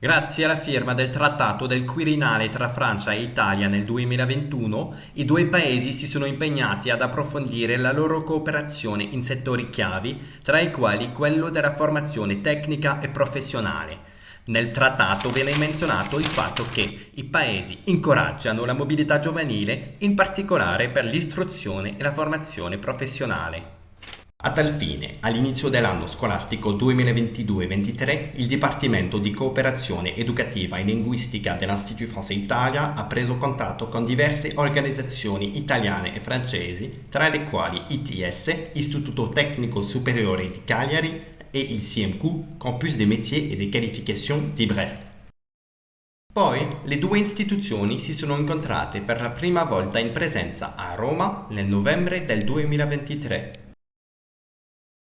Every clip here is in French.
Grazie alla firma del Trattato del Quirinale tra Francia e Italia nel 2021, i due paesi si sono impegnati ad approfondire la loro cooperazione in settori chiavi, tra i quali quello della formazione tecnica e professionale. Nel trattato viene menzionato il fatto che i paesi incoraggiano la mobilità giovanile, in particolare per l'istruzione e la formazione professionale. A tal fine, all'inizio dell'anno scolastico 2022-23, il Dipartimento di Cooperazione Educativa e Linguistica dell'Institut Français Italia ha preso contatto con diverse organizzazioni italiane e francesi, tra le quali ITS, Istituto Tecnico Superiore di Cagliari, e il CMQ, Campus des Métiers et des Qualifications di Brest. Poi le due istituzioni si sono incontrate per la prima volta in presenza a Roma nel novembre del 2023.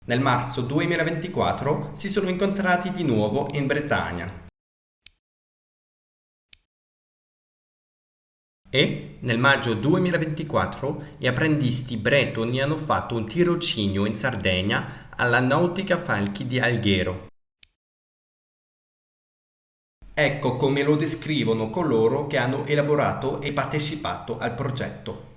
Nel marzo 2024 si sono incontrati di nuovo in Bretagna. E nel maggio 2024 gli apprendisti bretoni hanno fatto un tirocinio in Sardegna alla Nautica Falchi di Alghero. Ecco come lo descrivono coloro che hanno elaborato e partecipato al progetto.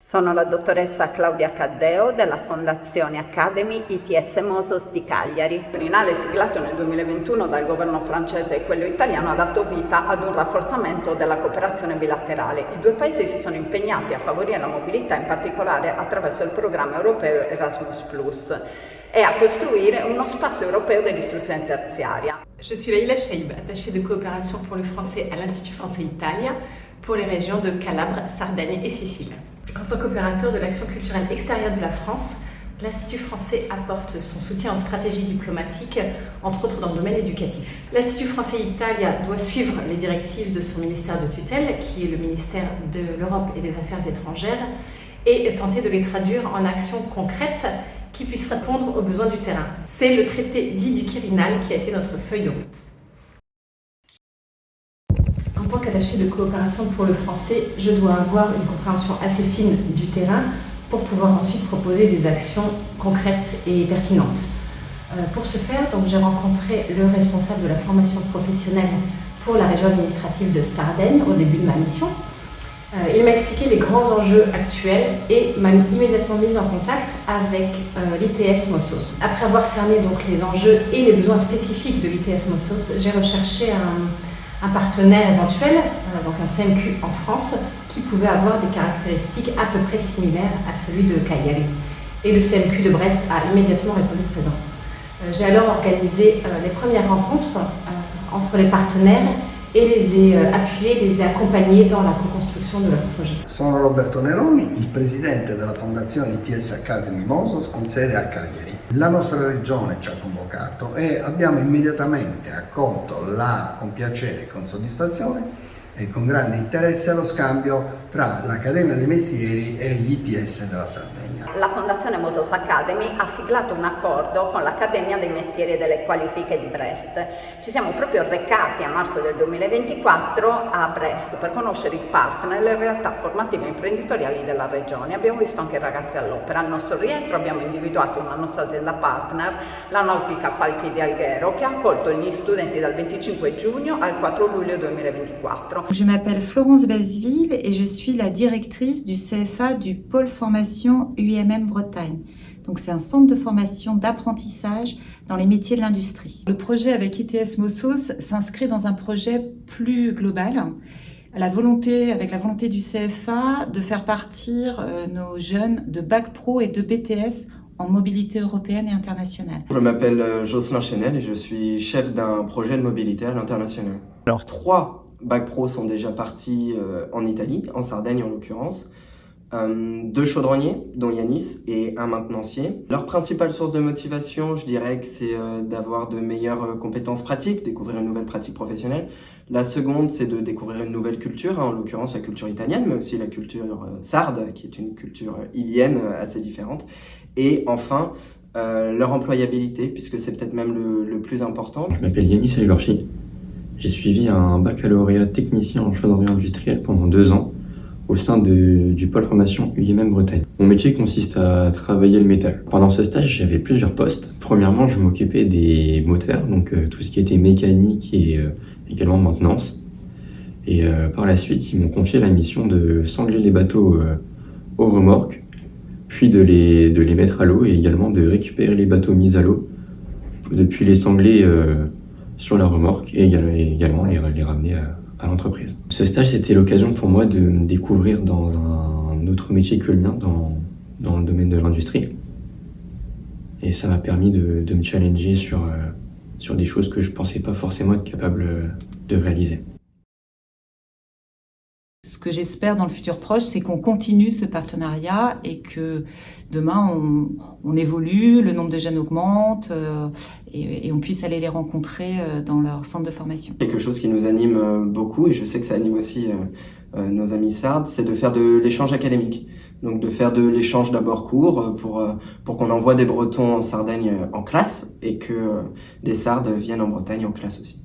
Sono la dottoressa Claudia Caddeo della Fondazione Academy ITS Mosos di Cagliari. Il Quirinale siglato nel 2021 dal governo francese e quello italiano ha dato vita ad un rafforzamento della cooperazione bilaterale. I due paesi si sono impegnati a favorire la mobilità, in particolare attraverso il programma europeo Erasmus+, e a costruire uno spazio europeo dell'istruzione terziaria. Je suis Leïla Chaïb, attachée de coopération pour le français à l'Institut français Italia pour les régions de Calabre, Sardaigne et Sicile. En tant qu'opérateur de l'action culturelle extérieure de la France, l'Institut français apporte son soutien aux stratégies diplomatiques, entre autres dans le domaine éducatif. L'Institut français Italia doit suivre les directives de son ministère de tutelle, qui est le ministère de l'Europe et des Affaires étrangères, et tenter de les traduire en actions concrètes qui puissent répondre aux besoins du terrain. C'est le traité dit du Quirinal qui a été notre feuille de route. En tant qu'attaché de coopération pour le français, je dois avoir une compréhension assez fine du terrain pour pouvoir ensuite proposer des actions concrètes et pertinentes. Pour ce faire, donc, j'ai rencontré le responsable de la formation professionnelle pour la région administrative de Sardaigne au début de ma mission. Il m'a expliqué les grands enjeux actuels et m'a immédiatement mise en contact avec l'ITS Mossos. Après avoir cerné donc les enjeux et les besoins spécifiques de l'ITS Mossos, j'ai recherché un partenaire éventuel, donc un CMQ en France, qui pouvait avoir des caractéristiques à peu près similaires à celui de Cagliari. Et le CMQ de Brest a immédiatement répondu présent. J'ai alors organisé les premières rencontres entre les partenaires e les ai appuyés, les ai accompagnés dans la co-construction de leur projet. Sono Roberto Neroni, il presidente della Fondazione ITS Academy Mosos con sede a Cagliari. La nostra regione ci ha convocato e abbiamo immediatamente accolto con piacere e con soddisfazione e con grande interesse lo scambio tra l'Accademia dei Mestieri e gli ITS della Sardegna. La Fondazione Mosos Academy ha siglato un accordo con l'Accademia dei Mestieri e delle Qualifiche di Brest. Ci siamo proprio recati a marzo del 2024 a Brest per conoscere i partner e le realtà formative e imprenditoriali della regione. Abbiamo visto anche i ragazzi all'opera. Al nostro rientro abbiamo individuato una nostra azienda partner, la Nautica Falchi di Alghero, che ha accolto gli studenti dal 25 giugno al 4 luglio 2024. Je m'appelle Florence Basseville et je suis la directrice du CFA du pôle formation UIMM Bretagne. Donc c'est un centre de formation d'apprentissage dans les métiers de l'industrie. Le projet avec ITS Mossos s'inscrit dans un projet plus global, avec la volonté du CFA de faire partir nos jeunes de Bac Pro et de BTS en mobilité européenne et internationale. Je m'appelle Jocelyn Chenel et je suis chef d'un projet de mobilité à l'international. Alors 3 Bac Pro sont déjà partis en Italie, en Sardaigne en l'occurrence. 2 chaudronniers, dont Yanis, et un maintenancier. Leur principale source de motivation, je dirais que c'est d'avoir de meilleures compétences pratiques, découvrir une nouvelle pratique professionnelle. La seconde, c'est de découvrir une nouvelle culture, en l'occurrence la culture italienne, mais aussi la culture sarde, qui est une culture ilienne assez différente. Et enfin, leur employabilité, puisque c'est peut-être même le plus important. Je m'appelle Yanis Algorchi. J'ai suivi un baccalauréat technicien en chaudronnerie industrielle pendant 2 ans, au sein du pôle formation UIMM Bretagne. Mon métier consiste à travailler le métal. Pendant ce stage, j'avais plusieurs postes. Premièrement, je m'occupais des moteurs, donc tout ce qui était mécanique et également maintenance. Et par la suite, ils m'ont confié la mission de sangler les bateaux aux remorques, puis de les mettre à l'eau et également de récupérer les bateaux mis à l'eau, depuis les sangler sur la remorque et également les ramener à l'entreprise. Ce stage, c'était l'occasion pour moi de me découvrir dans un autre métier que le mien, dans le domaine de l'industrie. Et ça m'a permis de me challenger sur des choses que je ne pensais pas forcément être capable de réaliser. Ce que j'espère dans le futur proche, c'est qu'on continue ce partenariat et que demain, on évolue, le nombre de jeunes augmente et on puisse aller les rencontrer dans leur centre de formation. Quelque chose qui nous anime beaucoup, et je sais que ça anime aussi nos amis sardes, c'est de faire de l'échange académique. Donc de faire de l'échange d'abord court pour qu'on envoie des Bretons en Sardaigne en classe et que des Sardes viennent en Bretagne en classe aussi.